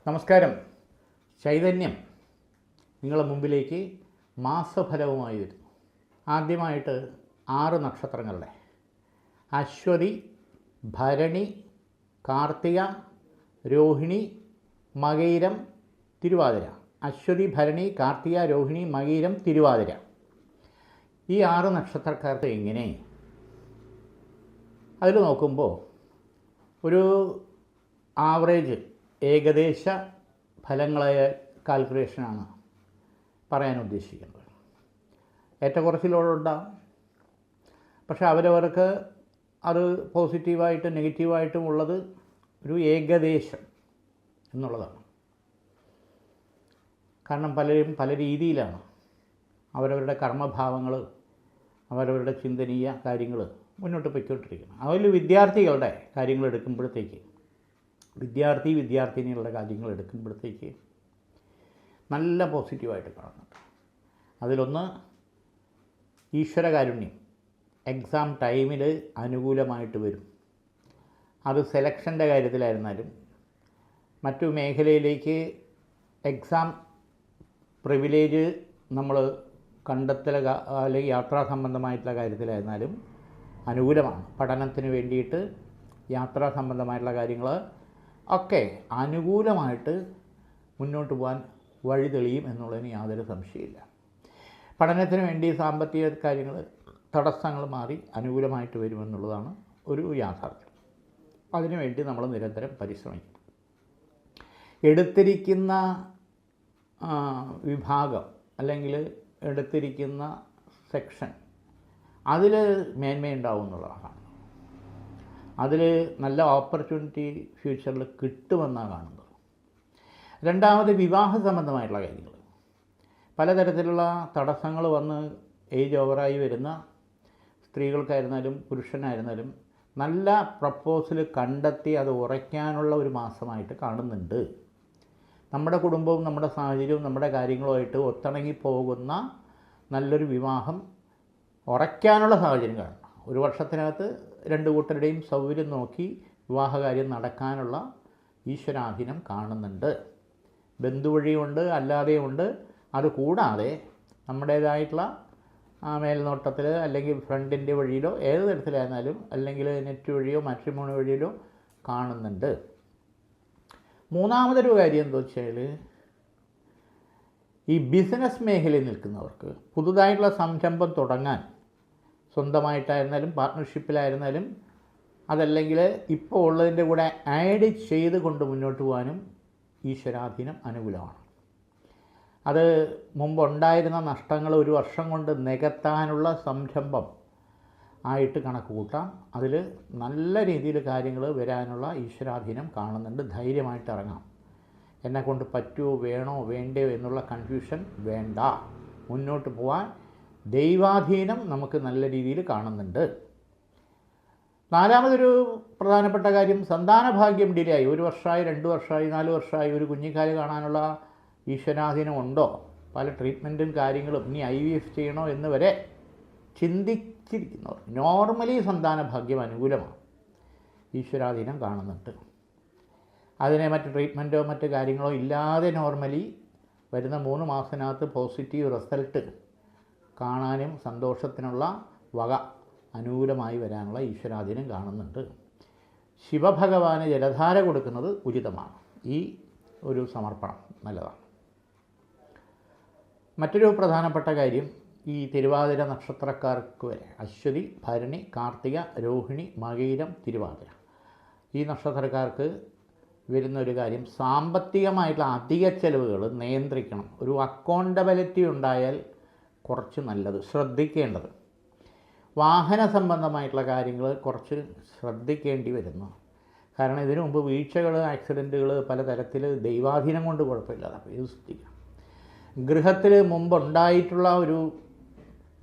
നമസ്കാരം. ചൈതന്യം നിങ്ങളുടെ മുമ്പിലേക്ക് മാസഫലവുമായി വരുന്നു. ആദ്യമായിട്ട് 6 നക്ഷത്രങ്ങളുടെ അശ്വതി, ഭരണി, കാർത്തിക, രോഹിണി, മകയിരം, തിരുവാതിര. അശ്വതി, ഭരണി, കാർത്തിക, രോഹിണി, മകയിരം, തിരുവാതിര. ഈ 6 നക്ഷത്രക്കാർക്ക് എങ്ങനെ അതിൽ നോക്കുമ്പോൾ ഒരു ആവറേജ് ഏകദേശ ഫലങ്ങളായ കാൽക്കുലേഷനാണ് പറയാൻ ഉദ്ദേശിക്കുന്നത്. ഏറ്റക്കുറച്ചിലുണ്ടാകും, പക്ഷെ അവരവർക്ക് അത് പോസിറ്റീവായിട്ടും നെഗറ്റീവായിട്ടും ഉള്ളത് ഒരു ഏകദേശം എന്നുള്ളതാണ്. കാരണം പലരും പല രീതിയിലാണ് അവരവരുടെ കർമ്മഭാവങ്ങൾ, അവരവരുടെ ചിന്തനീയ കാര്യങ്ങൾ മുന്നോട്ട് പോയിക്കൊണ്ടിരിക്കുന്നത്. അതിൽ വിദ്യാർത്ഥികളുടെ കാര്യങ്ങൾ എടുക്കുമ്പോഴത്തേക്ക്, വിദ്യാർത്ഥിനികളുടെ കാര്യങ്ങൾ എടുക്കുമ്പോഴത്തേക്ക് നല്ല പോസിറ്റീവായിട്ട് കാണുന്നുണ്ട്. അതിലൊന്ന് ഈശ്വരകാരുണ്യം. എക്സാം ടൈമിൽ അനുകൂലമായിട്ട് വരും. അത് സെലക്ഷൻ്റെ കാര്യത്തിലായിരുന്നാലും മറ്റു മേഖലയിലേക്ക് എക്സാം പ്രിവിലേജ് നമ്മൾ കണ്ടെത്തൽ അല്ലെങ്കിൽ യാത്രാ സംബന്ധമായിട്ടുള്ള കാര്യത്തിലായിരുന്നാലും അനുകൂലമാണ്. പഠനത്തിന് വേണ്ടിയിട്ട് യാത്രാ സംബന്ധമായിട്ടുള്ള കാര്യങ്ങൾ ഒക്കെ അനുകൂലമായിട്ട് മുന്നോട്ട് പോകാൻ വഴി തെളിയും എന്നുള്ളതിന് യാതൊരു സംശയമില്ല. പഠനത്തിന് വേണ്ടി സാമ്പത്തിക കാര്യങ്ങൾ തടസ്സങ്ങൾ മാറി അനുകൂലമായിട്ട് വരുമെന്നുള്ളതാണ് ഒരു യാഥാർത്ഥ്യം. അതിനുവേണ്ടി നമ്മൾ നിരന്തരം പരിശ്രമിക്കും. എടുത്തിരിക്കുന്ന വിഭാഗം അല്ലെങ്കിൽ എടുത്തിരിക്കുന്ന സെക്ഷൻ അതിൽ മേന്മയുണ്ടാവും എന്നുള്ളതാണ്. അതിൽ നല്ല ഓപ്പർച്യൂണിറ്റി ഫ്യൂച്ചറിൽ കിട്ടുമെന്നാണ് കാണുന്നത്. രണ്ടാമത് വിവാഹ സംബന്ധമായിട്ടുള്ള കാര്യങ്ങൾ. പലതരത്തിലുള്ള തടസ്സങ്ങൾ വന്ന് ഏജ് ഓവറായി വരുന്ന സ്ത്രീകൾക്കായിരുന്നാലും പുരുഷനായിരുന്നാലും നല്ല പ്രപ്പോസൽ കണ്ടെത്തി അത് ഉറയ്ക്കാനുള്ള ഒരു മാസമായിട്ട് കാണുന്നുണ്ട്. നമ്മുടെ കുടുംബവും നമ്മുടെ സാഹചര്യവും നമ്മുടെ കാര്യങ്ങളുമായിട്ട് ഒത്തിണങ്ങി പോകുന്ന നല്ലൊരു വിവാഹം ഉറയ്ക്കാനുള്ള സാഹചര്യം കാണണം. ഒരു വർഷത്തിനകത്ത് 2 കൂട്ടരുടെയും സൗകര്യം നോക്കി വിവാഹകാര്യം നടക്കാനുള്ള ഈശ്വരാധീനം കാണുന്നുണ്ട്. ബന്ധുവഴിയുണ്ട്, അല്ലാതെയുണ്ട്. അതുകൂടാതെ നമ്മുടേതായിട്ടുള്ള മേൽനോട്ടത്തിൽ അല്ലെങ്കിൽ ഫ്രണ്ടിൻ്റെ വഴിയിലോ ഏത് തരത്തിലായിരുന്നാലും അല്ലെങ്കിൽ നെറ്റ് വഴിയോ മാട്രിമോണി വഴിയിലോ കാണുന്നുണ്ട്. മൂന്നാമതൊരു കാര്യം എന്താ വെച്ചാൽ, ഈ ബിസിനസ് മേഖലയിൽ നിൽക്കുന്നവർക്ക് പുതുതായിട്ടുള്ള സംരംഭം തുടങ്ങാൻ, സ്വന്തമായിട്ടായിരുന്നാലും പാർട്ട്ണർഷിപ്പിലായിരുന്നാലും അതല്ലെങ്കിൽ ഇപ്പോൾ ഉള്ളതിൻ്റെ കൂടെ ആഡ് ചെയ്ത് കൊണ്ട് മുന്നോട്ട് പോകാനും ഈശ്വരാധീനം അനുകൂലമാണ്. അത് മുമ്പുണ്ടായിരുന്ന നഷ്ടങ്ങൾ ഒരു വർഷം കൊണ്ട് നികത്താനുള്ള സംരംഭം ആയിട്ട് കണക്ക് കൂട്ടാം. അതിൽ നല്ല രീതിയിൽ കാര്യങ്ങൾ വരാനുള്ള ഈശ്വരാധീനം കാണുന്നുണ്ട്. ധൈര്യമായിട്ട് ഇറങ്ങാം. എന്നെക്കൊണ്ട് പറ്റുമോ, വേണോ വേണ്ടയോ എന്നുള്ള കൺഫ്യൂഷൻ വേണ്ട. മുന്നോട്ട് പോകാൻ ദൈവാധീനം നമുക്ക് നല്ല രീതിയിൽ കാണുന്നുണ്ട്. നാലാമതൊരു പ്രധാനപ്പെട്ട കാര്യം, സന്താനഭാഗ്യം ഡിലേ ആയി. 1 വർഷമായി, 2 വർഷമായി, 4 വർഷമായി ഒരു കുഞ്ഞിക്കാല് കാണാനുള്ള ഈശ്വരാധീനം ഉണ്ടോ? പല ട്രീറ്റ്മെൻറ്റും കാര്യങ്ങളും ഇനി IVF ചെയ്യണോ എന്ന് വരെ ചിന്തിച്ചിരിക്കുന്നവർ നോർമലി സന്താനഭാഗ്യം അനുകൂലമാണ്. ഈശ്വരാധീനം കാണുന്നുണ്ട്. അതിനെ മറ്റ് ട്രീറ്റ്മെൻറ്റോ മറ്റ് കാര്യങ്ങളോ ഇല്ലാതെ നോർമലി വരുന്ന 3 മാസത്തിനകത്ത് പോസിറ്റീവ് റിസൾട്ട് കാണാനും സന്തോഷത്തിനുള്ള വക അനുകൂലമായി വരാനുള്ള ഈശ്വരാധീനം കാണുന്നുണ്ട്. ശിവഭഗവാന് ജലധാര കൊടുക്കുന്നത് ഉചിതമാണ്. ഈ ഒരു സമർപ്പണം നല്ലതാണ്. മറ്റൊരു പ്രധാനപ്പെട്ട കാര്യം, ഈ തിരുവാതിര നക്ഷത്രക്കാർക്ക് വരെ അശ്വതി, ഭരണി, കാർത്തിക, രോഹിണി, മകയിരം, തിരുവാതിര ഈ നക്ഷത്രക്കാർക്ക് വരുന്നൊരു കാര്യം, സാമ്പത്തികമായിട്ടുള്ള അധിക ചെലവുകൾ നിയന്ത്രിക്കണം. ഒരു അക്കൗണ്ടബിലിറ്റി ഉണ്ടായാൽ കുറച്ച് നല്ലത്. ശ്രദ്ധിക്കേണ്ടത് വാഹന സംബന്ധമായിട്ടുള്ള കാര്യങ്ങൾ കുറച്ച് ശ്രദ്ധിക്കേണ്ടി വരുന്നു. കാരണം ഇതിനു മുമ്പ് വീഴ്ചകൾ, ആക്സിഡൻറ്റുകൾ പലതരത്തിൽ ദൈവാധീനം കൊണ്ട് കുഴപ്പമില്ലാതെ ഇത് ശ്രദ്ധിക്കണം. ഗൃഹത്തിൽ മുമ്പുണ്ടായിട്ടുള്ള ഒരു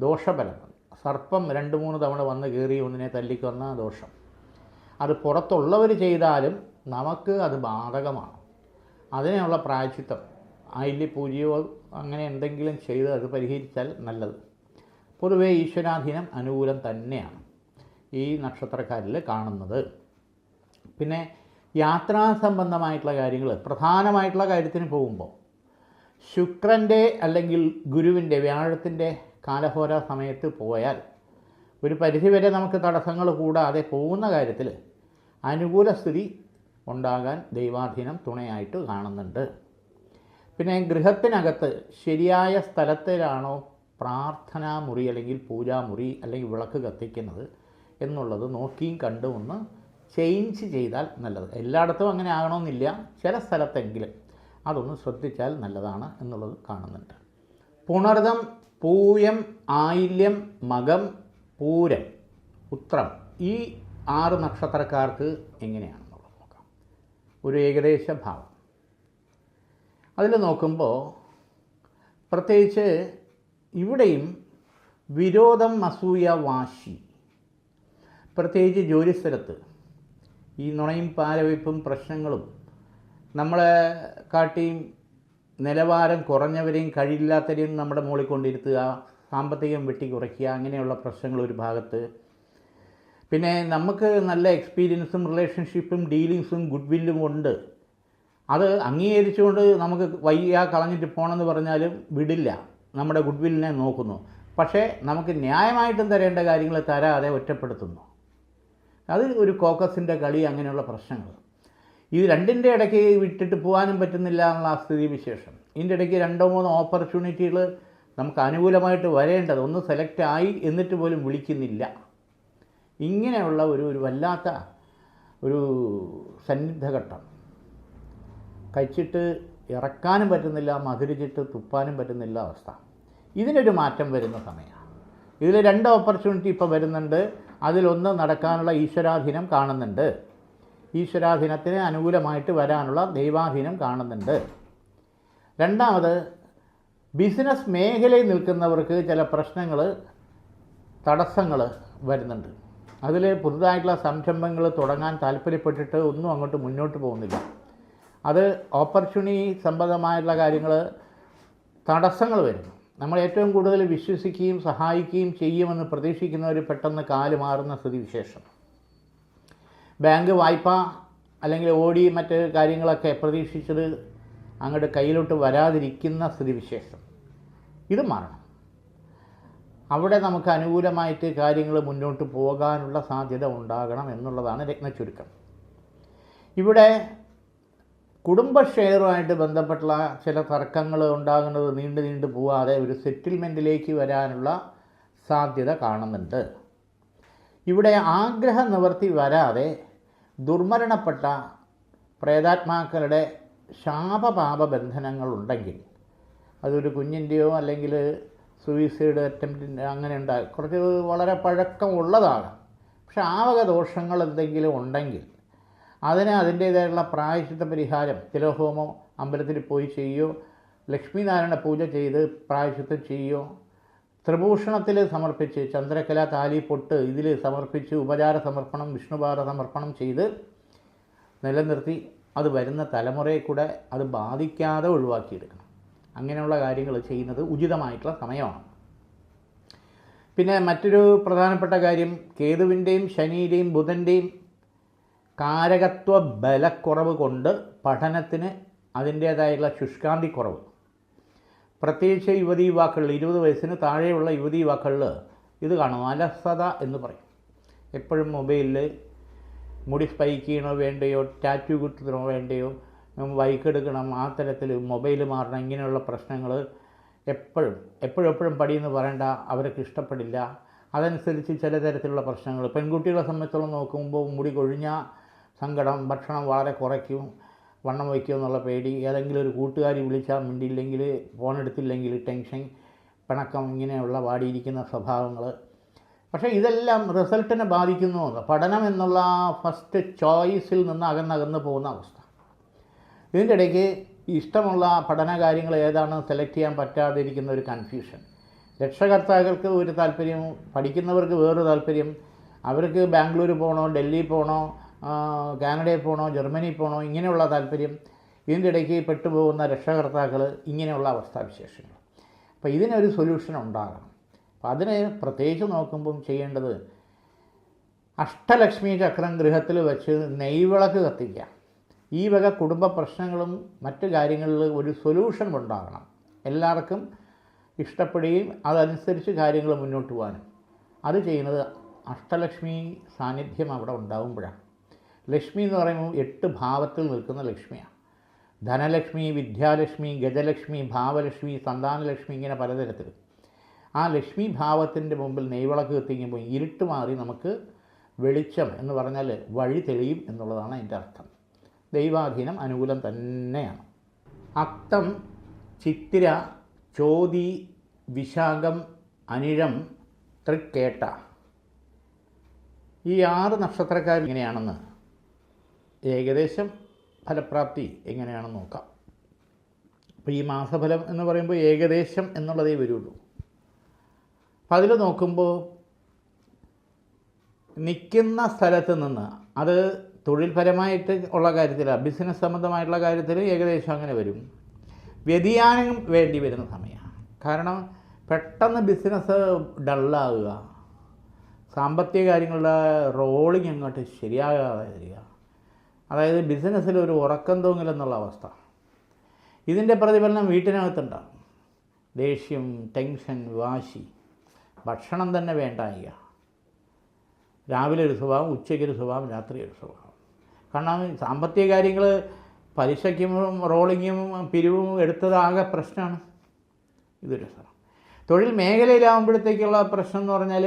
ദോഷഫലങ്ങൾ, സർപ്പം 2-3 തവണ വന്ന് കയറി ഒന്നിനെ തല്ലിക്കൊന്ന ദോഷം, അത് പുറത്തുള്ളവർ ചെയ്താലും നമുക്ക് അത് ബാധകമാണ്. അതിനുള്ള പ്രായശ്ചിത്തം ആയില്യപൂജയോ അങ്ങനെ എന്തെങ്കിലും ചെയ്ത് അത് പരിഹരിച്ചാൽ നല്ലത്. പൊതുവേ ഈശ്വരാധീനം അനുകൂലം തന്നെയാണ് ഈ നക്ഷത്രക്കാരിൽ കാണുന്നത്. പിന്നെ യാത്രാ സംബന്ധമായിട്ടുള്ള കാര്യങ്ങൾ, പ്രധാനമായിട്ടുള്ള കാര്യത്തിന് പോകുമ്പോൾ ശുക്രൻ്റെ അല്ലെങ്കിൽ ഗുരുവിൻ്റെ, വ്യാഴത്തിൻ്റെ കാലഹോര സമയത്ത് പോയാൽ ഒരു പരിധിവരെ നമുക്ക് തടസ്സങ്ങൾ കൂടാതെ പോകുന്ന കാര്യത്തിൽ അനുകൂല സ്ഥിതി ഉണ്ടാകാൻ ദൈവാധീനം തുണയായിട്ട് കാണുന്നുണ്ട്. പിന്നെ ഗൃഹത്തിനകത്ത് ശരിയായ സ്ഥലത്തിലാണോ പ്രാർത്ഥനാ മുറി അല്ലെങ്കിൽ പൂജാമുറി അല്ലെങ്കിൽ വിളക്ക് കത്തിക്കുന്നത് എന്നുള്ളത് നോക്കിയും കണ്ടും ഒന്ന് ചേഞ്ച് ചെയ്താൽ നല്ലത്. എല്ലായിടത്തും അങ്ങനെ ആകണമെന്നില്ല, ചില സ്ഥലത്തെങ്കിലും അതൊന്ന് ശ്രദ്ധിച്ചാൽ നല്ലതാണ് എന്നുള്ളത് കാണുന്നുണ്ട്. പുണർദം, പൂയം, ആയില്യം, മകം, പൂരം, ഉത്രം ഈ 6 നക്ഷത്രക്കാർക്ക് എങ്ങനെയാണെന്നുള്ളത് നോക്കാം. ഒരു ഏകദേശ ഭാവം അതിൽ നോക്കുമ്പോൾ പ്രത്യേകിച്ച് ഇവിടെയും വിരോധം, അസൂയ, വാശി, പ്രത്യേകിച്ച് ജോലിസ്ഥലത്ത് ഈ നുണയും പാരവയ്പ്പും പ്രശ്നങ്ങളും, നമ്മളെ കാട്ടിയും നിലവാരം കുറഞ്ഞവരെയും കഴിയില്ലാത്തവരെയും നമ്മുടെ മുകളിൽ കൊണ്ടിരുത്തുക, സാമ്പത്തികം വെട്ടി കുറയ്ക്കുക, അങ്ങനെയുള്ള പ്രശ്നങ്ങൾ ഒരു ഭാഗത്ത്. പിന്നെ നമുക്ക് നല്ല എക്സ്പീരിയൻസും റിലേഷൻഷിപ്പും ഡീലിങ്സും ഗുഡ് വില്ലും ഉണ്ട്, അത് അംഗീകരിച്ചുകൊണ്ട് നമുക്ക് വയ്യ കളഞ്ഞിട്ട് പോകണമെന്ന് പറഞ്ഞാലും വിടില്ല, നമ്മുടെ ഗുഡ് വില്ലിനെ നോക്കുന്നു. പക്ഷേ നമുക്ക് ന്യായമായിട്ടും തരേണ്ട കാര്യങ്ങൾ തരാതെ ഒറ്റപ്പെടുത്തുന്നു. അത് ഒരു കോക്കസിൻ്റെ കളി, അങ്ങനെയുള്ള പ്രശ്നങ്ങൾ. ഇത് രണ്ടിൻ്റെ ഇടയ്ക്ക് വിട്ടിട്ട് പോകാനും പറ്റുന്നില്ല എന്നുള്ള ആ സ്ഥിതി വിശേഷം. ഇതിൻ്റെ ഇടയ്ക്ക് 2-3 ഓപ്പർച്യൂണിറ്റികൾ നമുക്ക് അനുകൂലമായിട്ട് വരേണ്ടത് ഒന്ന് സെലക്ട് ആയി എന്നിട്ട് പോലും വിളിക്കുന്നില്ല. ഇങ്ങനെയുള്ള ഒരു വല്ലാത്ത ഒരു സന്നിഗ്ധഘട്ടം. കഴിച്ചിട്ട് ഇറക്കാനും പറ്റുന്നില്ല, മധുരിച്ചിട്ട് തുപ്പാനും പറ്റുന്നില്ല അവസ്ഥ. ഇതിനൊരു മാറ്റം വരുന്ന സമയമാണ്. ഇതിൽ 2 ഓപ്പർച്യൂണിറ്റി ഇപ്പോൾ വരുന്നുണ്ട്. അതിലൊന്ന് നടക്കാനുള്ള ഈശ്വരാധീനം കാണുന്നുണ്ട്, ഈശ്വരാധീനത്തിന് അനുകൂലമായിട്ട് വരാനുള്ള ദൈവാധീനം കാണുന്നുണ്ട്. രണ്ടാമത് ബിസിനസ് മേഖലയിൽ നിൽക്കുന്നവർക്ക് ചില പ്രശ്നങ്ങൾ, തടസ്സങ്ങൾ വരുന്നുണ്ട്. അതിൽ പുതുതായിട്ടുള്ള സംരംഭങ്ങൾ തുടങ്ങാൻ താല്പര്യപ്പെട്ടിട്ട് ഒന്നും അങ്ങോട്ട് മുന്നോട്ട് പോകുന്നില്ല. അത് ഓപ്പർച്യൂണിറ്റി സംബന്ധമായിട്ടുള്ള കാര്യങ്ങൾ, തടസ്സങ്ങൾ വരുന്നു. നമ്മൾ ഏറ്റവും കൂടുതൽ വിശ്വസിക്കുകയും സഹായിക്കുകയും ചെയ്യുമെന്ന് പ്രതീക്ഷിക്കുന്നവർ പെട്ടെന്ന് കാല് മാറുന്ന സ്ഥിതിവിശേഷം. ബാങ്ക് വായ്പ അല്ലെങ്കിൽ ഓടി മറ്റ് കാര്യങ്ങളൊക്കെ പ്രതീക്ഷിച്ചത് അങ്ങോട്ട് കയ്യിലോട്ട് വരാതിരിക്കുന്ന സ്ഥിതിവിശേഷം, ഇത് മാറണം. അവിടെ നമുക്ക് അനുകൂലമായിട്ട് കാര്യങ്ങൾ മുന്നോട്ട് പോകാനുള്ള സാധ്യത ഉണ്ടാകണം എന്നുള്ളതാണ് രത്നച്ചുരുക്കം. ഇവിടെ കുടുംബ ഷെയറുമായിട്ട് ബന്ധപ്പെട്ടുള്ള ചില തർക്കങ്ങൾ ഉണ്ടാകുന്നത് നീണ്ടു പോകാതെ ഒരു സെറ്റിൽമെൻറ്റിലേക്ക് വരാനുള്ള സാധ്യത കാണുന്നുണ്ട്. ഇവിടെ ആഗ്രഹ നിവൃത്തി വരാതെ ദുർമരണപ്പെട്ട പ്രേതാത്മാക്കളുടെ ശാപപാപ ബന്ധനങ്ങളുണ്ടെങ്കിൽ, അതൊരു കുഞ്ഞിൻ്റെയോ അല്ലെങ്കിൽ സൂയിസൈഡ് അറ്റംപ്റ്റിൻ്റെ അങ്ങനെ ഉണ്ടാകും, കുറച്ച് വളരെ പഴക്കമുള്ളതാണ്. പക്ഷെ ആവക ദോഷങ്ങൾ എന്തെങ്കിലും ഉണ്ടെങ്കിൽ അതിന് അതിൻ്റേതായിട്ടുള്ള പ്രായശ്ചിത്ത പരിഹാരം, തിലഹോമം അമ്പലത്തിൽ പോയി ചെയ്യുകയോ, ലക്ഷ്മീനാരായണ പൂജ ചെയ്ത് പ്രായശ്ചിത്തം ചെയ്യുകയോ, ത്രിഭൂഷണത്തിൽ സമർപ്പിച്ച് ചന്ദ്രക്കല, താലി, പൊട്ട് ഇതിൽ സമർപ്പിച്ച് ഉപചാര സമർപ്പണം, വിഷ്ണുപാദ സമർപ്പണം ചെയ്ത് നിലനിർത്തി അത് വരുന്ന തലമുറയെ കൂടെ അത് ബാധിക്കാതെ ഒഴിവാക്കിയെടുക്കണം. അങ്ങനെയുള്ള കാര്യങ്ങൾ ചെയ്യുന്നത് ഉചിതമായിട്ടുള്ള സമയമാണ്. പിന്നെ മറ്റൊരു പ്രധാനപ്പെട്ട കാര്യം, കേതുവിൻ്റെയും ശനിയുടെയും ബുധൻ്റെയും കാരകത്വ ബലക്കുറവ് കൊണ്ട് പഠനത്തിന് അതിൻ്റേതായുള്ള ശുഷ്കാന്തി കുറവ്. പ്രത്യേകിച്ച് യുവതീ യുവാക്കളിൽ, 20 വയസ്സിന് താഴെയുള്ള യുവതീ യുവാക്കളിൽ ഇത് കാണും. അലസത എന്ന് പറയും. എപ്പോഴും മൊബൈലിൽ മുടി സ്പൈക്ക് ചെയ്യണോ വേണ്ടയോ, ടാറ്റു കുത്തണോ വേണ്ടയോ, ബൈക്കെടുക്കണം, ആ തരത്തിൽ മൊബൈൽ മാറണം, ഇങ്ങനെയുള്ള പ്രശ്നങ്ങൾ എപ്പോഴും പടിയെന്ന് പറയേണ്ട, അവർക്ക് ഇഷ്ടപ്പെടില്ല. അതനുസരിച്ച് ചില തരത്തിലുള്ള പ്രശ്നങ്ങൾ പെൺകുട്ടികളെ സംബന്ധിച്ചോളം നോക്കുമ്പോൾ മുടി കൊഴിഞ്ഞ സങ്കടം, ഭക്ഷണം വളരെ കുറയ്ക്കും, വണ്ണം വയ്ക്കും എന്നുള്ള പേടി, ഏതെങ്കിലും ഒരു കൂട്ടുകാരി വിളിച്ചാൽ മിണ്ടിയില്ലെങ്കിൽ, ഫോൺ എടുത്തില്ലെങ്കിൽ ടെൻഷൻ, പിണക്കം, ഇങ്ങനെയുള്ള വാടിയിരിക്കുന്ന സ്വഭാവങ്ങൾ. പക്ഷേ ഇതെല്ലാം റിസൾട്ടിനെ ബാധിക്കുന്നു. പഠനം എന്നുള്ള ഫസ്റ്റ് ചോയ്സിൽ നിന്ന് അകന്നകന്ന് പോകുന്ന അവസ്ഥ. ഇതിൻ്റെ ഇടയ്ക്ക് ഇഷ്ടമുള്ള പഠന കാര്യങ്ങൾ ഏതാണ് സെലക്ട് ചെയ്യാൻ പറ്റാതിരിക്കുന്ന ഒരു കൺഫ്യൂഷൻ. രക്ഷകർത്താക്കൾക്ക് ഒരു താല്പര്യം, പഠിക്കുന്നവർക്ക് വേറൊരു താല്പര്യം. അവർക്ക് ബാംഗ്ലൂർ പോകണോ, ഡൽഹി പോകണോ, കാനഡയിൽ പോകണോ, ജർമ്മനി പോകണോ, ഇങ്ങനെയുള്ള താല്പര്യം. ഇതിൻ്റെ ഇടയ്ക്ക് പെട്ടുപോകുന്ന രക്ഷകർത്താക്കൾ, ഇങ്ങനെയുള്ള അവസ്ഥാവിശേഷങ്ങൾ. അപ്പോൾ ഇതിനൊരു സൊല്യൂഷൻ ഉണ്ടാകണം. അപ്പോൾ അതിന് പ്രത്യേകിച്ച് നോക്കുമ്പം ചെയ്യേണ്ടത്, അഷ്ടലക്ഷ്മി ചക്രം ഗൃഹത്തിൽ വെച്ച് നെയ്വിളക്ക് കത്തിക്കുക. ഈ വക കുടുംബ പ്രശ്നങ്ങളും മറ്റു കാര്യങ്ങളിൽ ഒരു സൊല്യൂഷൻ ഉണ്ടാകണം. എല്ലാവർക്കും ഇഷ്ടപ്പെടുകയും അതനുസരിച്ച് കാര്യങ്ങൾ മുന്നോട്ട് പോകാനും. അത് ചെയ്യുന്നത് അഷ്ടലക്ഷ്മി സാന്നിധ്യം അവിടെ ഉണ്ടാകുമ്പോഴാണ്. ലക്ഷ്മി എന്ന് പറയുമ്പോൾ 8 ഭാവത്തിൽ നിൽക്കുന്ന ലക്ഷ്മിയാണ്. ധനലക്ഷ്മി, വിദ്യാലക്ഷ്മി, ഗജലക്ഷ്മി, ഭാവലക്ഷ്മി, സന്താനലക്ഷ്മി, ഇങ്ങനെ പലതരത്തിൽ. ആ ലക്ഷ്മി ഭാവത്തിൻ്റെ മുമ്പിൽ നെയ്വിളക്ക് കത്തിക്കുമ്പോൾ ഇരുട്ട് മാറി നമുക്ക് വെളിച്ചം എന്ന് പറഞ്ഞാൽ വഴി തെളിയും എന്നുള്ളതാണ് അതിൻ്റെ അർത്ഥം. ദൈവാധീനം അനുകൂലം തന്നെയാണ്. അത്തം, ചിത്തിര, ചോതി, വിശാഖം, അനിഴം, തൃക്കേട്ട ഈ 6 നക്ഷത്രക്കാർ എങ്ങനെയാണെന്ന് ഏകദേശം ഫലപ്രാപ്തി എങ്ങനെയാണെന്ന് നോക്കാം. അപ്പോൾ ഈ മാസഫലം എന്ന് പറയുമ്പോൾ ഏകദേശം എന്നുള്ളതേ വരുള്ളൂ. അപ്പം അതിൽ നോക്കുമ്പോൾ നിൽക്കുന്ന സ്ഥലത്ത് നിന്ന്, അത് തൊഴിൽപരമായിട്ട് ഉള്ള കാര്യത്തിൽ, ബിസിനസ് സംബന്ധമായിട്ടുള്ള കാര്യത്തിൽ ഏകദേശം അങ്ങനെ വരും. വ്യതിയാനം വേണ്ടി വരുന്ന സമയമാണ്. കാരണം പെട്ടെന്ന് ബിസിനസ് ഡള്ളാവുക, സാമ്പത്തിക കാര്യങ്ങളുടെ റോളിങ് അങ്ങോട്ട് ശരിയാകാതെ വരിക, അതായത് ബിസിനസ്സിൽ ഒരു ഉറക്കം തൂങ്ങലെന്നുള്ള അവസ്ഥ. ഇതിൻ്റെ പ്രതിഫലനം വീട്ടിനകത്തുണ്ടാകും. ദേഷ്യം, ടെൻഷൻ, വാശി, ഭക്ഷണം തന്നെ വേണ്ടായിക, രാവിലെ ഒരു സ്വഭാവം, ഉച്ചയ്ക്കൊരു സ്വഭാവം, രാത്രി ഒരു സ്വഭാവം. കാരണം സാമ്പത്തിക കാര്യങ്ങൾ പലിശയ്ക്കും റോളിങ്ങും പിരിവും എടുത്തതാകെ പ്രശ്നമാണ്. ഇതൊരു സ്ഥലം. തൊഴിൽ മേഖലയിലാകുമ്പോഴത്തേക്കുള്ള പ്രശ്നം എന്ന് പറഞ്ഞാൽ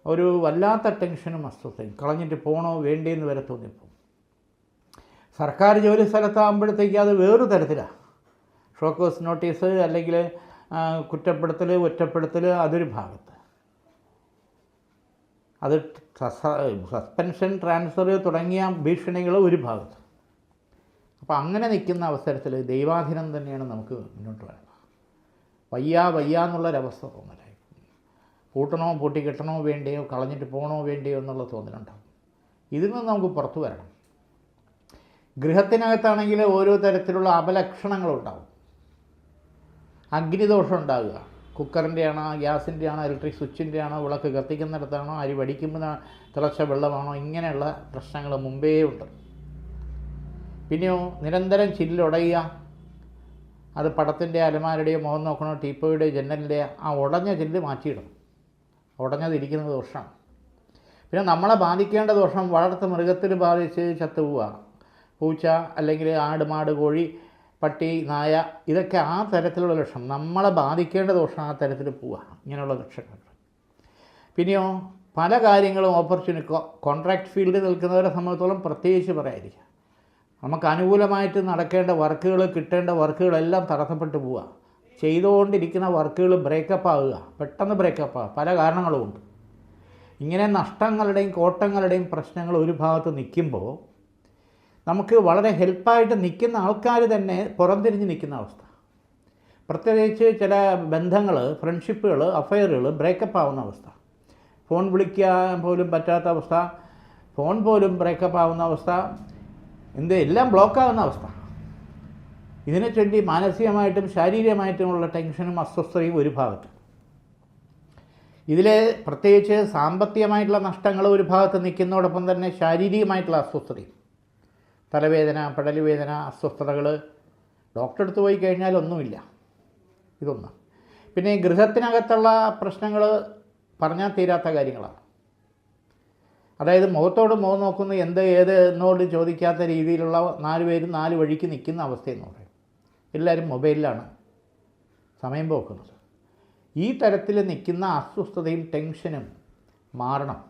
ഒരു വല്ലാത്ത ടെൻഷനും അസ്വസ്ഥയും, കളഞ്ഞിട്ട് പോകണോ വേണ്ടേന്ന് വരെ തോന്നിപ്പോകും. സർക്കാർ ജോലി സ്ഥലത്താകുമ്പോഴത്തേക്ക് അത് വേറൊരു തരത്തിലാണ്. ഷോക്കേഴ്സ് നോട്ടീസ്, അല്ലെങ്കിൽ കുറ്റപ്പെടുത്തൽ, ഒറ്റപ്പെടുത്തൽ, അതൊരു ഭാഗത്ത്. അത് സസ്പെൻഷൻ, ട്രാൻസ്ഫർ തുടങ്ങിയ ഭീഷണികൾ ഒരു ഭാഗത്ത്. അപ്പോൾ അങ്ങനെ നിൽക്കുന്ന അവസരത്തിൽ ദൈവാധീനം തന്നെയാണ് നമുക്ക് മുന്നോട്ട് വരുന്നത്. വയ്യ എന്നുള്ളൊരവസ്ഥ തോന്നലായി. പൂട്ടണോ പൂട്ടിക്കെട്ടണോ വേണ്ടയോ, കളഞ്ഞിട്ട് പോകണോ വേണ്ടയോ എന്നുള്ള തോന്നലുണ്ടാകും. ഇതിൽ നിന്ന് നമുക്ക് പുറത്തു വരണം. ഗൃഹത്തിനകത്താണെങ്കിൽ ഓരോ തരത്തിലുള്ള അപലക്ഷണങ്ങളുണ്ടാകും. അഗ്നിദോഷം ഉണ്ടാകുക, കുക്കറിൻ്റെ ആണോ, ഗ്യാസിൻ്റെ ആണോ, ഇലക്ട്രിക് സ്വിച്ചിൻ്റെ ആണോ, വിളക്ക് കത്തിക്കുന്നിടത്താണോ, അരി വടിക്കുമ്പോൾ തിളച്ച വെള്ളമാണോ, ഇങ്ങനെയുള്ള പ്രശ്നങ്ങൾ മുമ്പേ ഉണ്ട്. പിന്നെയോ നിരന്തരം ചില്ലുടയുക, അത് പടത്തിൻ്റെ, അലമാരുടെയോ, മുഖം നോക്കണോ, ടീപ്പോയുടെ, ജനലിൻ്റെ ആ ഉടഞ്ഞ ചില്ല് മാറ്റിയിടണം. ഉടഞ്ഞതിരിക്കുന്ന ദോഷമാണ്. പിന്നെ നമ്മളെ ബാധിക്കേണ്ട ദോഷം വളർത്ത മൃഗത്തിൽ ബാധിച്ച് ചത്തുപോവുക, പൂച്ച അല്ലെങ്കിൽ ആട്, മാട്, കോഴി, പട്ടി, നായ, ഇതൊക്കെ ആ തരത്തിലുള്ള ലക്ഷണം. നമ്മളെ ബാധിക്കേണ്ട ദോഷം ആ തരത്തിൽ പോവുക, ഇങ്ങനെയുള്ള ലക്ഷണങ്ങൾ. പിന്നെയോ പല കാര്യങ്ങളും ഓപ്പർച്യൂണിറ്റി, കോൺട്രാക്ട് ഫീൽഡിൽ നിൽക്കുന്നവരെ സംബന്ധിച്ചോളം പ്രത്യേകിച്ച് പറയാതിരിക്കുക. നമുക്ക് അനുകൂലമായിട്ട് നടക്കേണ്ട വർക്കുകൾ, കിട്ടേണ്ട വർക്കുകളെല്ലാം തടസ്സപ്പെട്ടു പോവുക. ചെയ്തുകൊണ്ടിരിക്കുന്ന വർക്കുകൾ ബ്രേക്കപ്പ് ആവുക, പെട്ടെന്ന് ബ്രേക്കപ്പ് ആവുക, പല കാരണങ്ങളുമുണ്ട്. ഇങ്ങനെ നഷ്ടങ്ങളുടെയും കോട്ടങ്ങളുടെയും പ്രശ്നങ്ങൾ ഒരു ഭാഗത്ത് നിൽക്കുമ്പോൾ നമുക്ക് വളരെ ഹെൽപ്പായിട്ട് നിൽക്കുന്ന ആൾക്കാർ തന്നെ പുറംതിരിഞ്ഞ് നിൽക്കുന്ന അവസ്ഥ. പ്രത്യേകിച്ച് ചില ബന്ധങ്ങൾ, ഫ്രണ്ട്ഷിപ്പുകൾ, അഫയറുകൾ ബ്രേക്കപ്പ് ആവുന്ന അവസ്ഥ. ഫോൺ വിളിക്കാൻ പോലും പറ്റാത്ത അവസ്ഥ, ഫോൺ പോലും ബ്രേക്കപ്പ് ആവുന്ന അവസ്ഥ, എല്ലാം ബ്ലോക്കാവുന്ന അവസ്ഥ. ഇതിനെ ചൊല്ലി മാനസികമായിട്ടും ശാരീരികമായിട്ടുമുള്ള ടെൻഷനും അസ്വസ്ഥതയും ഒരു ഭാഗത്ത്. ഇതിൽ പ്രത്യേകിച്ച് സാമ്പത്തികമായിട്ടുള്ള നഷ്ടങ്ങൾ ഒരു ഭാഗത്ത് നിൽക്കുന്നതോടൊപ്പം തന്നെ ശാരീരികമായിട്ടുള്ള അസ്വസ്ഥതയും, തലവേദന, പടലുവേദന, അസ്വസ്ഥതകൾ. ഡോക്ടറെ അടുത്ത് പോയി കഴിഞ്ഞാൽ ഒന്നുമില്ല. ഇതൊന്ന്. പിന്നെ ഗൃഹത്തിനകത്തുള്ള പ്രശ്നങ്ങൾ പറഞ്ഞാൽ തീരാത്ത കാര്യങ്ങളാണ്. അതായത് മുഖത്തോട് മുഖം നോക്കുന്ന ഏത് എന്നോട് ചോദിക്കാത്ത രീതിയിലുള്ള 4 പേരും 4 വഴിക്ക് നിൽക്കുന്ന അവസ്ഥയെന്ന് പറയും. എല്ലാവരും മൊബൈലിലാണ് സമയം പോക്കുന്നത്. ഈ തരത്തിൽ നിൽക്കുന്ന അസ്വസ്ഥതയും ടെൻഷനും മാറണം.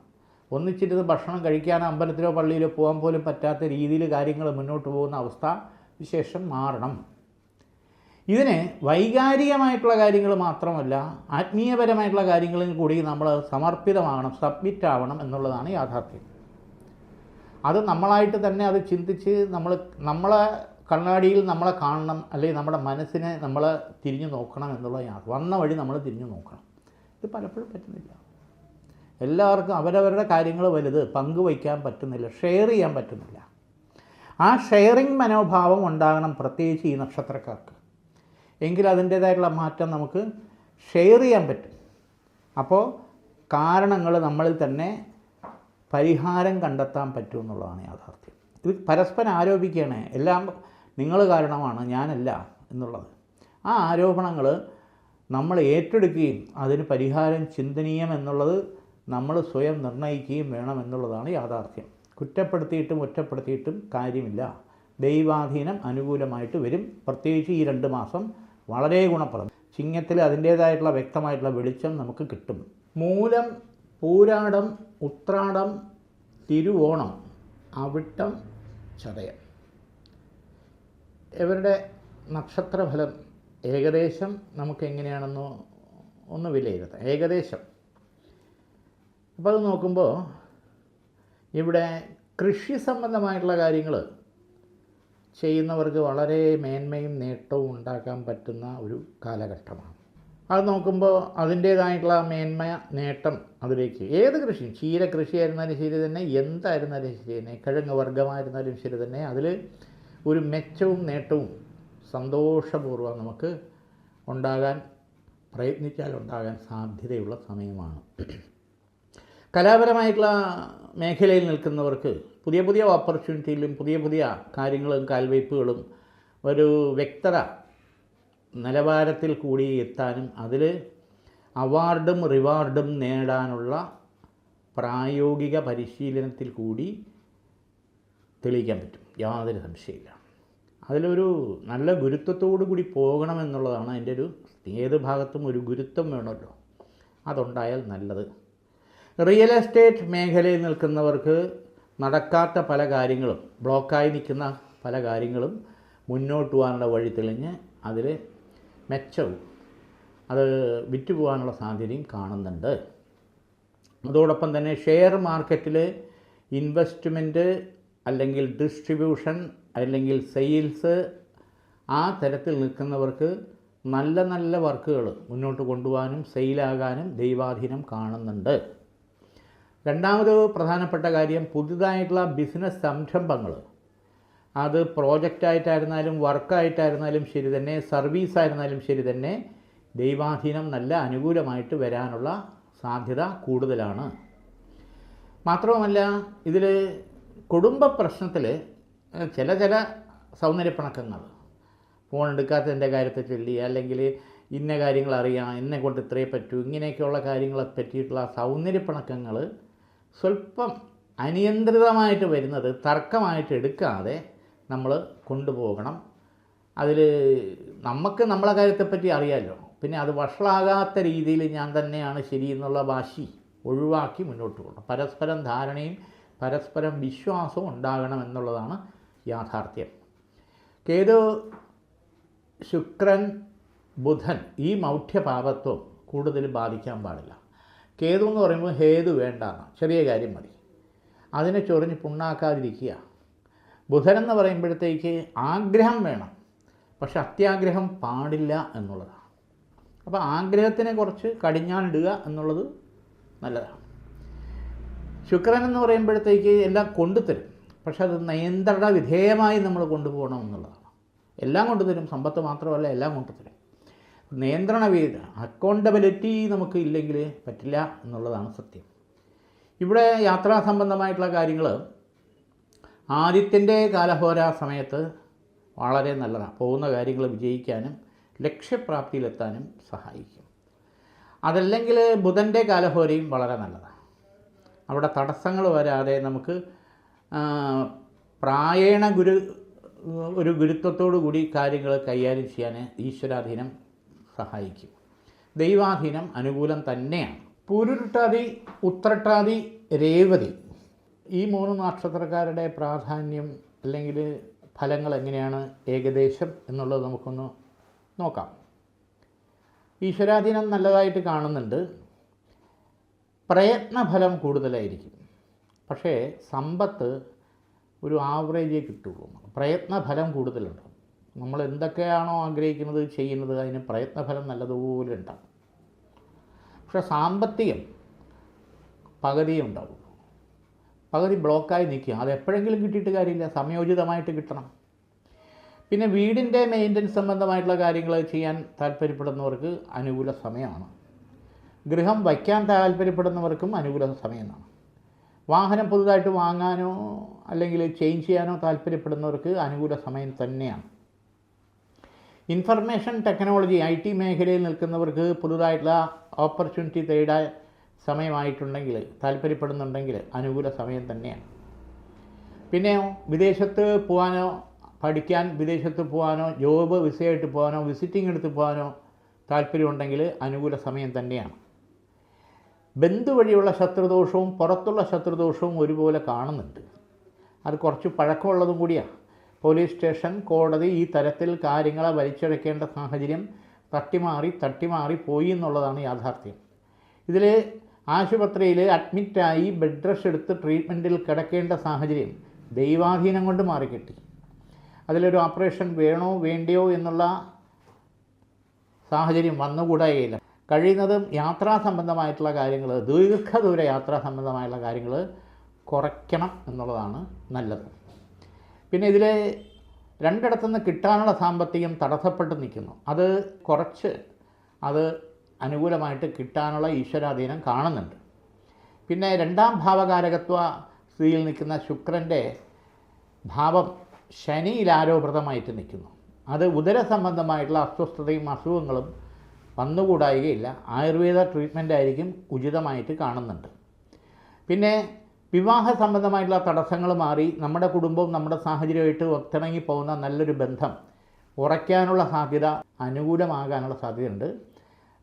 ഒന്നിച്ചിരുന്ന് ഭക്ഷണം കഴിക്കാൻ അമ്പലത്തിലോ പള്ളിയിലോ പോകാൻ പോലും പറ്റാത്ത രീതിയിൽ കാര്യങ്ങൾ മുന്നോട്ട് പോകുന്ന അവസ്ഥ വിശേഷം മാറണം. ഇതിന് വൈകാരികമായിട്ടുള്ള കാര്യങ്ങൾ മാത്രമല്ല, ആത്മീയപരമായിട്ടുള്ള കാര്യങ്ങളിൽ കൂടി നമ്മൾ സമർപ്പിതമാകണം, സബ്മിറ്റ് ആവണം എന്നുള്ളതാണ് യാഥാർത്ഥ്യം. അത് നമ്മളായിട്ട് തന്നെ അത് ചിന്തിച്ച് നമ്മളെ കണ്ണാടിയിൽ നമ്മളെ കാണണം, അല്ലെങ്കിൽ നമ്മുടെ മനസ്സിനെ നമ്മൾ തിരിഞ്ഞു നോക്കണം എന്നുള്ള വന്ന വഴി നമ്മൾ തിരിഞ്ഞു നോക്കണം. ഇത് പലപ്പോഴും പറ്റുന്നില്ല. എല്ലാവർക്കും അവരവരുടെ കാര്യങ്ങൾ വലുത് പങ്കുവയ്ക്കാൻ പറ്റുന്നില്ല, ഷെയർ ചെയ്യാൻ പറ്റുന്നില്ല. ആ ഷെയറിങ് മനോഭാവം ഉണ്ടാകണം, പ്രത്യേകിച്ച് ഈ നക്ഷത്രക്കാർക്ക്. എങ്കിൽ അതിൻ്റേതായിട്ടുള്ള മാറ്റം നമുക്ക് ഷെയർ ചെയ്യാൻ പറ്റും. അപ്പോൾ കാരണങ്ങൾ നമ്മളിൽ തന്നെ പരിഹാരം കണ്ടെത്താൻ പറ്റും എന്നുള്ളതാണ് യാഥാർത്ഥ്യം. ഇത് പരസ്പരം ആരോപിക്കുകയാണ്, എല്ലാം നിങ്ങൾ കാരണമാണ്, ഞാനല്ല എന്നുള്ളത്. ആ ആരോപണങ്ങൾ നമ്മൾ ഏറ്റെടുക്കുകയും അതിന് പരിഹാരം ചിന്തനീയം എന്നുള്ളത് നമ്മൾ സ്വയം നിർണ്ണയിക്കുകയും വേണമെന്നുള്ളതാണ് യാഥാർത്ഥ്യം. കുറ്റപ്പെടുത്തിയിട്ടും ഒറ്റപ്പെടുത്തിയിട്ടും കാര്യമില്ല. ദൈവാധീനം അനുകൂലമായിട്ട് വരും. പ്രത്യേകിച്ച് ഈ 2 മാസം വളരെ ഗുണപ്രദം. ചിങ്ങത്തിൽ അതിൻ്റേതായിട്ടുള്ള വ്യക്തമായിട്ടുള്ള വെളിച്ചം നമുക്ക് കിട്ടും. മൂലം, പൂരാടം, ഉത്രാടം, തിരുവോണം, അവിട്ടം, ചതയം ഇവരുടെ നക്ഷത്രഫലം ഏകദേശം നമുക്ക് എങ്ങനെയാണെന്നോ ഒന്ന് വിലയിരുത്താം. ഏകദേശം അപ്പോൾ അത് നോക്കുമ്പോൾ ഇവിടെ കൃഷി സംബന്ധമായിട്ടുള്ള കാര്യങ്ങൾ ചെയ്യുന്നവർക്ക് വളരെ മേന്മയും നേട്ടവും ഉണ്ടാക്കാൻ പറ്റുന്ന ഒരു കാലഘട്ടമാണ്. അത് നോക്കുമ്പോൾ അതിൻ്റേതായിട്ടുള്ള മേന്മ, നേട്ടം അതിലേക്ക് ഏത് കൃഷിയും, ചീര കൃഷിയായിരുന്നാലും ശരി തന്നെ, എന്തായിരുന്നാലും ശരി തന്നെ, കിഴങ്ങ് വർഗ്ഗമായിരുന്നാലും ശരി തന്നെ, അതിൽ ഒരു മെച്ചവും നേട്ടവും സന്തോഷപൂർവ്വം നമുക്ക് ഉണ്ടാകാൻ പ്രയത്നിച്ചാൽ ഉണ്ടാകാൻ സാധ്യതയുള്ള സമയമാണ്. കലാപരമായിട്ടുള്ള മേഖലയിൽ നിൽക്കുന്നവർക്ക് പുതിയ പുതിയ ഓപ്പർച്യൂണിറ്റിയിലും പുതിയ പുതിയ കാര്യങ്ങളും കാൽവയ്പ്പുകളും ഒരു വ്യക്തത നിലവാരത്തിൽ കൂടി എത്താനും അതിൽ അവാർഡും റിവാർഡും നേടാനുള്ള പ്രായോഗിക പരിശീലനത്തിൽ കൂടി തെളിയിക്കാൻ പറ്റും, യാതൊരു സംശയമില്ല. അതിലൊരു നല്ല ഗുരുത്വത്തോടു കൂടി പോകണമെന്നുള്ളതാണ് അതിൻ്റെ ഒരു, ഏത് ഭാഗത്തും ഒരു ഗുരുത്വം വേണമല്ലോ, അതുണ്ടായാൽ നല്ലത്. റിയൽ എസ്റ്റേറ്റ് മേഖലയിൽ നിൽക്കുന്നവർക്ക് നടക്കാത്ത പല കാര്യങ്ങളും, ബ്ലോക്കായി നിൽക്കുന്ന പല കാര്യങ്ങളും മുന്നോട്ട് പോകാനുള്ള വഴി തെളിഞ്ഞ് അതിൽ മെച്ചവും അത് വിറ്റുപോകാനുള്ള സാധ്യതയും കാണുന്നുണ്ട്. അതോടൊപ്പം തന്നെ ഷെയർ മാർക്കറ്റിൽ ഇൻവെസ്റ്റ്മെൻറ്റ് അല്ലെങ്കിൽ ഡിസ്ട്രിബ്യൂഷൻ അല്ലെങ്കിൽ സെയിൽസ് ആ തരത്തിൽ നിൽക്കുന്നവർക്ക് നല്ല നല്ല വർക്കുകൾ മുന്നോട്ട് കൊണ്ടുപോകാനും സെയിലാകാനും ദൈവാധീനം കാണുന്നുണ്ട്. രണ്ടാമത് പ്രധാനപ്പെട്ട കാര്യം, പുതുതായിട്ടുള്ള ബിസിനസ് സംരംഭങ്ങൾ, അത് പ്രോജക്റ്റായിട്ടായിരുന്നാലും വർക്കായിട്ടായിരുന്നാലും ശരി തന്നെ, സർവീസായിരുന്നാലും ശരി തന്നെ, ദൈവാധീനം നല്ല അനുകൂലമായിട്ട് വരാനുള്ള സാധ്യത കൂടുതലാണ്. മാത്രവുമല്ല ഇതിൽ കുടുംബ പ്രശ്നത്തിൽ ചില സൗന്ദര്യപ്പിണക്കങ്ങൾ, ഫോൺ എടുക്കാത്തതിൻ്റെ കാര്യത്തെ ചൊല്ലി, അല്ലെങ്കിൽ ഇന്ന കാര്യങ്ങൾ അറിയാം, എന്നെ കൊണ്ട് ഇത്രയേ പറ്റൂ, ഇങ്ങനെയൊക്കെയുള്ള കാര്യങ്ങളെ പറ്റിയിട്ടുള്ള സൗന്ദര്യപ്പിണക്കങ്ങൾ സ്വല്പം അനിയന്ത്രിതമായിട്ട് വരുന്നത് തർക്കമായിട്ട് എടുക്കാതെ നമ്മൾ കൊണ്ടുപോകണം. അതിൽ നമുക്ക് നമ്മളെ കാര്യത്തെപ്പറ്റി അറിയാമല്ലോ, പിന്നെ അത് വഷളാകാത്ത രീതിയിൽ ഞാൻ തന്നെയാണ് ശരി എന്നുള്ള വാശി ഒഴിവാക്കി മുന്നോട്ട് പോകണം. പരസ്പരം ധാരണയും പരസ്പരം വിശ്വാസവും ഉണ്ടാകണം എന്നുള്ളതാണ് യാഥാർത്ഥ്യം. കേതു, ശുക്രൻ, ബുധൻ ഈ മൗഢ്യപാപത്വം കൂടുതൽ ബാധിക്കാൻ പാടില്ല. കേതു എന്ന് പറയുമ്പോൾ ഹേതു വേണ്ടാന്ന്, ചെറിയ കാര്യം മതി, അതിനെ ചൊറിഞ്ഞ് പുണ്ണാക്കാതിരിക്കുക. ബുധൻ എന്ന് പറയുമ്പോഴത്തേക്ക് ആഗ്രഹം വേണം, പക്ഷെ അത്യാഗ്രഹം പാടില്ല എന്നുള്ളതാണ്. അപ്പോൾ ആഗ്രഹത്തിനെ കുറച്ച് കടിഞ്ഞാണിടുക എന്നുള്ളത് നല്ലതാണ്. ശുക്രൻ എന്ന് പറയുമ്പോഴത്തേക്ക് എല്ലാം കൊണ്ടുതരും, പക്ഷെ അത് നിയന്ത്രണ വിധേയമായി നമ്മൾ കൊണ്ടുപോകണം എന്നുള്ളതാണ്. എല്ലാം കൊണ്ടുതരും, സമ്പത്ത് മാത്രമല്ല എല്ലാം കൊണ്ടുതരും. നിയന്ത്രണ വിധേയത, അക്കൗണ്ടബിലിറ്റി നമുക്ക് ഇല്ലെങ്കിൽ പറ്റില്ല എന്നുള്ളതാണ് സത്യം. ഇവിടെ യാത്രാ സംബന്ധമായിട്ടുള്ള കാര്യങ്ങൾ ആദിത്യൻ്റെ കാലഹോര സമയത്ത് വളരെ നല്ലതാണ്. പോകുന്ന കാര്യങ്ങൾ വിജയിക്കാനും ലക്ഷ്യപ്രാപ്തിയിലെത്താനും സഹായിക്കും. അതല്ലെങ്കിൽ ബുധൻ്റെ കാലഹോരയും വളരെ നല്ലതാണ്. അവിടെ തടസ്സങ്ങൾ വരാതെ നമുക്ക് പ്രായേണ ഒരു ഗുരുത്വത്തോടു കൂടി കാര്യങ്ങൾ കൈകാര്യം ചെയ്യാൻ ഈശ്വരാധീനം സഹായിക്കും. ദൈവാധീനം അനുകൂലം തന്നെയാണ്. പൂരുരുട്ടാതി, ഉത്രട്ടാതി, രേവതി ഈ 3 നക്ഷത്രക്കാരുടെ പ്രാധാന്യം അല്ലെങ്കിൽ ഫലങ്ങൾ എങ്ങനെയാണ് ഏകദേശം എന്നുള്ളത് നമുക്കൊന്ന് നോക്കാം. ഈശ്വരാധീനം നല്ലതായിട്ട് കാണുന്നുണ്ട്. പ്രയത്നഫലം കൂടുതലായിരിക്കും, പക്ഷേ സമ്പത്ത് ഒരു ആവറേജേ കിട്ടുള്ളൂ. പ്രയത്നഫലം കൂടുതലുണ്ട്. നമ്മൾ എന്തൊക്കെയാണോ ആഗ്രഹിക്കുന്നത് ചെയ്യുന്നത് അതിന് പ്രയത്നഫലം നല്ലതുപോലെ ഉണ്ടാകും. പക്ഷെ സാമ്പത്തികം പകുതിയേ ഉണ്ടാകും. പകുതി ബ്ലോക്കായി നിൽക്കുക. അത് എപ്പോഴെങ്കിലും കിട്ടിയിട്ട് കാര്യമില്ല, സമയോചിതമായിട്ട് കിട്ടണം. പിന്നെ വീടിൻ്റെ മെയിൻ്റനൻസ് സംബന്ധമായിട്ടുള്ള കാര്യങ്ങൾ ചെയ്യാൻ താല്പര്യപ്പെടുന്നവർക്ക് അനുകൂല സമയമാണ്. ഗൃഹം വയ്ക്കാൻ താല്പര്യപ്പെടുന്നവർക്കും അനുകൂല സമയമാണ്. വാഹനം പുതുതായിട്ട് വാങ്ങാനോ അല്ലെങ്കിൽ ചേഞ്ച് ചെയ്യാനോ താല്പര്യപ്പെടുന്നവർക്ക് അനുകൂല സമയം തന്നെയാണ്. ഇൻഫർമേഷൻ ടെക്നോളജി IT മേഖലയിൽ നിൽക്കുന്നവർക്ക് പുതുതായിട്ടുള്ള ഓപ്പർച്യൂണിറ്റി തേടാൻ സമയമായിട്ടുണ്ടെങ്കിൽ, താല്പര്യപ്പെടുന്നുണ്ടെങ്കിൽ അനുകൂല സമയം തന്നെയാണ്. പിന്നെയോ വിദേശത്ത് പോകാനോ, പഠിക്കാൻ വിദേശത്ത് പോകാനോ, ജോബ് വിസയായിട്ട് പോകാനോ, വിസിറ്റിംഗ് എടുത്ത് പോകാനോ താല്പര്യമുണ്ടെങ്കിൽ അനുകൂല സമയം തന്നെയാണ്. ബന്ധു വഴിയുള്ള ശത്രുദോഷവും പുറത്തുള്ള ശത്രുദോഷവും ഒരുപോലെ കാണുന്നുണ്ട്. അത് കുറച്ച് പഴക്കമുള്ളതും കൂടിയാണ്. പോലീസ് സ്റ്റേഷൻ, കോടതി ഈ തരത്തിൽ കാര്യങ്ങളെ വലിച്ചഴക്കേണ്ട സാഹചര്യം തട്ടിമാറി പോയി എന്നുള്ളതാണ് യാഥാർത്ഥ്യം. ഇതിൽ ആശുപത്രിയിൽ അഡ്മിറ്റായി ബെഡ് റെസ്റ്റ് എടുത്ത് ട്രീറ്റ്മെൻറ്റിൽ കിടക്കേണ്ട സാഹചര്യം ദൈവാധീനം കൊണ്ട് മാറിക്കിട്ടി. അതിലൊരു ഓപ്പറേഷൻ വേണോ വേണ്ടയോ എന്നുള്ള സാഹചര്യം വന്നുകൂടായില്ല. കഴിയുന്നതും യാത്രാ സംബന്ധമായിട്ടുള്ള കാര്യങ്ങൾ, ദീർഘദൂര യാത്രാ സംബന്ധമായിട്ടുള്ള കാര്യങ്ങൾ കുറയ്ക്കണം എന്നുള്ളതാണ് നല്ലത്. പിന്നെ ഇതിൽ രണ്ടിടത്തുനിന്ന് കിട്ടാനുള്ള സാമ്പത്തികം തടസ്സപ്പെട്ട് നിൽക്കുന്നു. അത് കുറച്ച് അനുകൂലമായിട്ട് കിട്ടാനുള്ള ഈശ്വരാധീനം കാണുന്നുണ്ട്. പിന്നെ രണ്ടാം ഭാവകാരകത്വ സ്ഥിതിയിൽ നിൽക്കുന്ന ശുക്രൻ്റെ ഭാവം ശനിയിൽ ആരോപിതമായിട്ട് നിൽക്കുന്നു. അത് ഉദര സംബന്ധമായിട്ടുള്ള അസ്വസ്ഥതയും അസുഖങ്ങളും വന്നുകൂടായികയില്ല. ആയുർവേദ ട്രീറ്റ്മെൻ്റ് ആയിരിക്കും ഉചിതമായിട്ട് കാണുന്നുണ്ട്. പിന്നെ വിവാഹ സംബന്ധമായിട്ടുള്ള തടസ്സങ്ങൾ മാറി നമ്മുടെ കുടുംബവും നമ്മുടെ സാഹചര്യമായിട്ട് ഒത്തിണങ്ങി പോകുന്ന നല്ലൊരു ബന്ധം ഉറയ്ക്കാനുള്ള സാധ്യത, അനുകൂലമാകാനുള്ള സാധ്യതയുണ്ട്.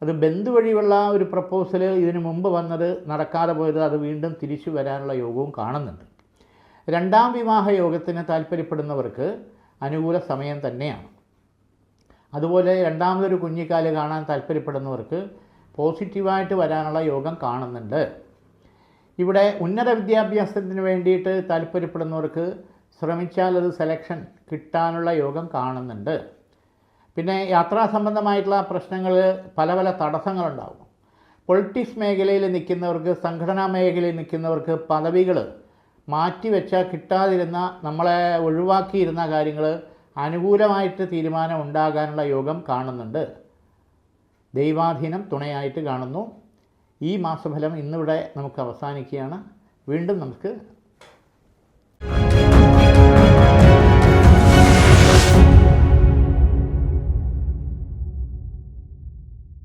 അത് ബന്ധു വഴിയുള്ള ഒരു പ്രപ്പോസൽ ഇതിനു മുമ്പ് വന്നത് നടക്കാതെ പോയത് അത് വീണ്ടും തിരിച്ചു വരാനുള്ള യോഗവും കാണുന്നുണ്ട്. രണ്ടാം വിവാഹ യോഗത്തിന് താല്പര്യപ്പെടുന്നവർക്ക് അനുകൂല സമയം തന്നെയാണ്. അതുപോലെ രണ്ടാമതൊരു കുഞ്ഞിക്കാല് കാണാൻ താല്പര്യപ്പെടുന്നവർക്ക് പോസിറ്റീവായിട്ട് വരാനുള്ള യോഗം കാണുന്നുണ്ട്. ഇവിടെ ഉന്നത വിദ്യാഭ്യാസത്തിന് വേണ്ടിയിട്ട് താല്പര്യപ്പെടുന്നവർക്ക് ശ്രമിച്ചാൽ അത് സെലക്ഷൻ കിട്ടാനുള്ള യോഗം കാണുന്നുണ്ട്. പിന്നെ യാത്രാ സംബന്ധമായിട്ടുള്ള പ്രശ്നങ്ങൾ, പല തടസ്സങ്ങളുണ്ടാകും. പൊളിറ്റിക്സ് മേഖലയിൽ നിൽക്കുന്നവർക്ക്, സംഘടനാ മേഖലയിൽ നിൽക്കുന്നവർക്ക് പദവികൾ മാറ്റിവെച്ചാൽ കിട്ടാതിരുന്ന, നമ്മളെ ഒഴിവാക്കിയിരുന്ന കാര്യങ്ങൾ അനുകൂലമായിട്ട് തീരുമാനം ഉണ്ടാകാനുള്ള യോഗം കാണുന്നുണ്ട്. ദൈവാധീനം തുണയായിട്ട് കാണുന്നു. ഈ മാസഫലം ഇന്നിവിടെ നമുക്ക് അവസാനിക്കുകയാണ്. വീണ്ടും നമുക്ക്